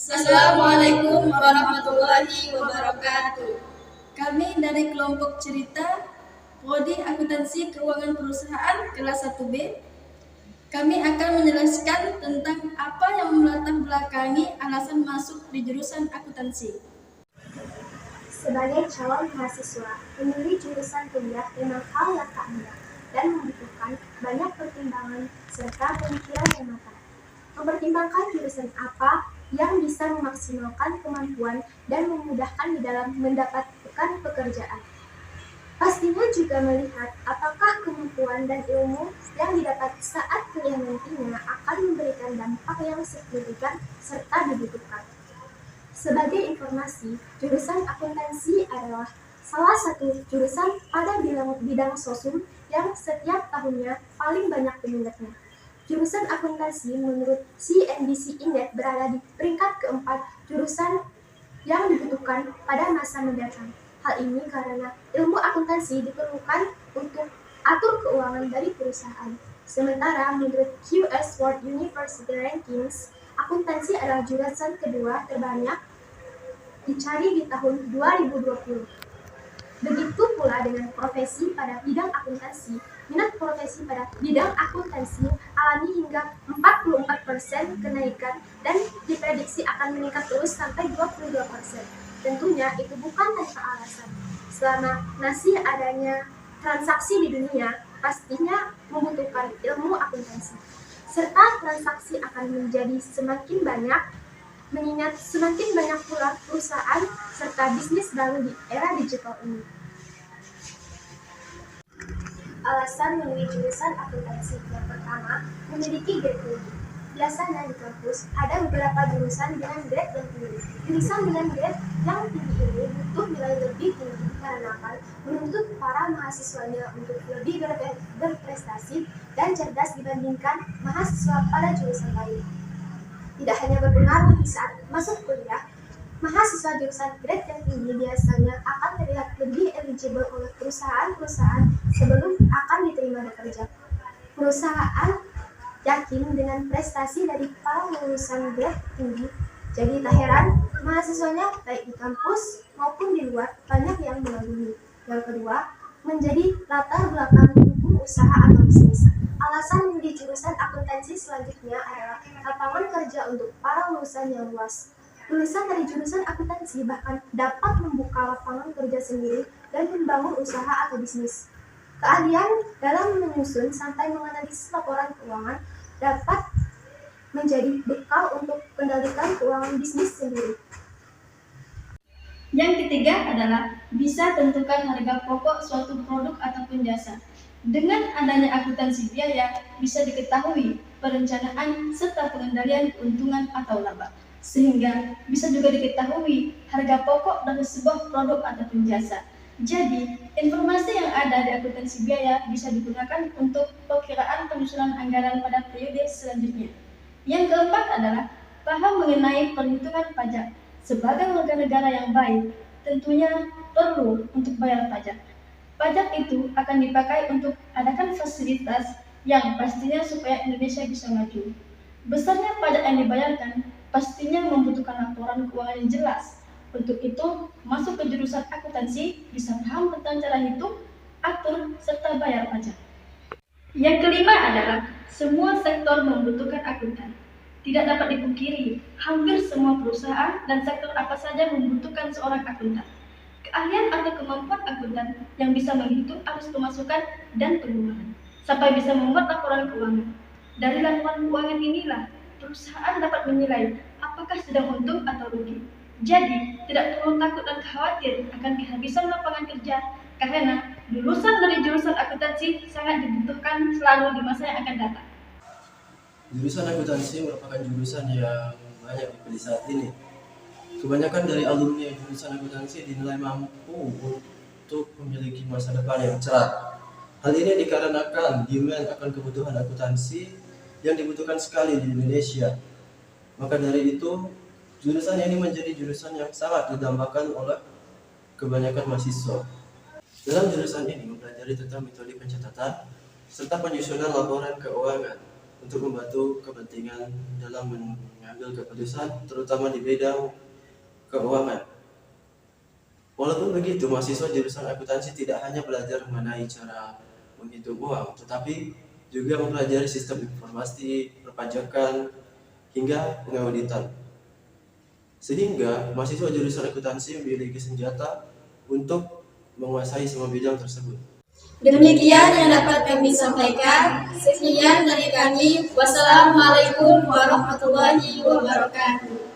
Assalamualaikum warahmatullahi wabarakatuh. Kami dari kelompok cerita Prodi Akuntansi Keuangan Perusahaan kelas 1B. Kami akan menjelaskan tentang apa yang melatar belakangi alasan masuk di jurusan akuntansi. Sebagai calon mahasiswa, memilih jurusan kuliah memang hal yang tak mudah dan membutuhkan banyak pertimbangan serta pemikiran yang matang. Mempertimbangkan jurusan apa yang bisa memaksimalkan kemampuan dan memudahkan di dalam mendapatkan pekerjaan. Pastinya juga melihat apakah kemampuan dan ilmu yang didapat saat kuliah nantinya akan memberikan dampak yang signifikan serta dibutuhkan. Sebagai informasi, jurusan akuntansi adalah salah satu jurusan pada bidang sosum yang setiap tahunnya paling banyak peminatnya. Jurusan akuntansi menurut CNBC Index berada di peringkat keempat jurusan yang dibutuhkan pada masa mendatang. Hal ini karena ilmu akuntansi diperlukan untuk atur keuangan dari perusahaan. Sementara menurut QS World University Rankings, akuntansi adalah jurusan kedua terbanyak dicari di tahun 2020. Begitu pula dengan profesi pada bidang akuntansi. Minat profesi pada bidang akuntansi alami hingga 44% kenaikan dan diprediksi akan meningkat terus sampai 22%. Tentunya itu bukan tanpa alasan. Selama masih adanya transaksi di dunia, pastinya membutuhkan ilmu akuntansi. Serta transaksi akan menjadi semakin banyak, mengingat semakin banyak pula perusahaan serta bisnis baru di era digital ini. Alasan memilih jurusan akuntansi yang pertama, memiliki grade tinggi. Biasanya di kampus ada beberapa jurusan dengan grade yang tinggi. Jurusan dengan grade yang tinggi ini butuh nilai lebih tinggi karena akan menuntut para mahasiswanya untuk lebih berprestasi dan cerdas dibandingkan mahasiswa pada jurusan lain. Tidak hanya berpengaruh di saat masuk kuliah, mahasiswa jurusan grade yang tinggi biasanya akan terlihat lebih eligible oleh perusahaan-perusahaan sebelum akan diterima bekerja. Perusahaan yakin dengan prestasi dari para lulusan grade tinggi, jadi tak heran mahasiswanya baik di kampus maupun di luar banyak yang mengagumi. Yang kedua, menjadi latar belakang hukum usaha atau bisnis. Alasan memilih jurusan akuntansi selanjutnya adalah lapangan kerja untuk para lulusan yang luas. Lulusan dari jurusan akuntansi bahkan dapat membuka lapangan kerja sendiri dan membangun usaha atau bisnis. Keahlian dalam menyusun sampai menganalisis laporan keuangan dapat menjadi bekal untuk kendalikan keuangan bisnis sendiri. Yang ketiga adalah bisa tentukan harga pokok suatu produk ataupun jasa. Dengan adanya akuntansi biaya, bisa diketahui perencanaan serta pengendalian keuntungan atau laba. Sehingga bisa juga diketahui harga pokok dari sebuah produk ataupun jasa. Jadi, informasi yang ada di akuntansi biaya bisa digunakan untuk perkiraan penyusunan anggaran pada periode selanjutnya. Yang keempat adalah paham mengenai perhitungan pajak. Sebagai warga negara yang baik, tentunya perlu untuk bayar pajak. Pajak itu akan dipakai untuk adakan fasilitas yang pastinya supaya Indonesia bisa maju. Besarnya pajak yang dibayarkan pastinya membutuhkan laporan keuangan yang jelas. Untuk itu, masuk ke jurusan akuntansi bisa paham tentang cara hitung, atur, serta bayar pajak. Yang kelima adalah semua sektor membutuhkan akuntan. Tidak dapat dipungkiri, hampir semua perusahaan dan sektor apa saja membutuhkan seorang akuntan. Keahlian atau kemampuan akuntan yang bisa menghitung arus pemasukan dan pengeluaran, sampai bisa membuat laporan keuangan. Dari laporan keuangan inilah, perusahaan dapat menilai apakah sedang untung atau rugi. Jadi, tidak perlu takut dan khawatir akan kehabisan lapangan kerja, karena lulusan dari jurusan akuntansi sangat dibutuhkan selalu di masa yang akan datang. Jurusan akuntansi merupakan jurusan yang banyak dipilih saat ini. Kebanyakan dari alumni jurusan akuntansi dinilai mampu untuk memiliki masa depan yang cerah. Hal ini dikarenakan demand akan kebutuhan akuntansi yang dibutuhkan sekali di Indonesia. Maka dari itu, jurusan ini menjadi jurusan yang sangat didambakan oleh kebanyakan mahasiswa. Dalam jurusan ini mempelajari tentang metode pencatatan serta penyusunan laporan keuangan. untuk membantu kepentingan dalam mengambil keputusan, terutama di bidang keuangan. Walaupun begitu, mahasiswa jurusan akuntansi tidak hanya belajar mengenai cara menghitung uang, tetapi juga mempelajari sistem informasi, perpajakan, hingga pengauditan. Sehingga mahasiswa jurusan akuntansi memiliki senjata untuk menguasai semua bidang tersebut. Demikian yang dapat kami sampaikan. Sekian dari kami. Wassalamualaikum warahmatullahi wabarakatuh.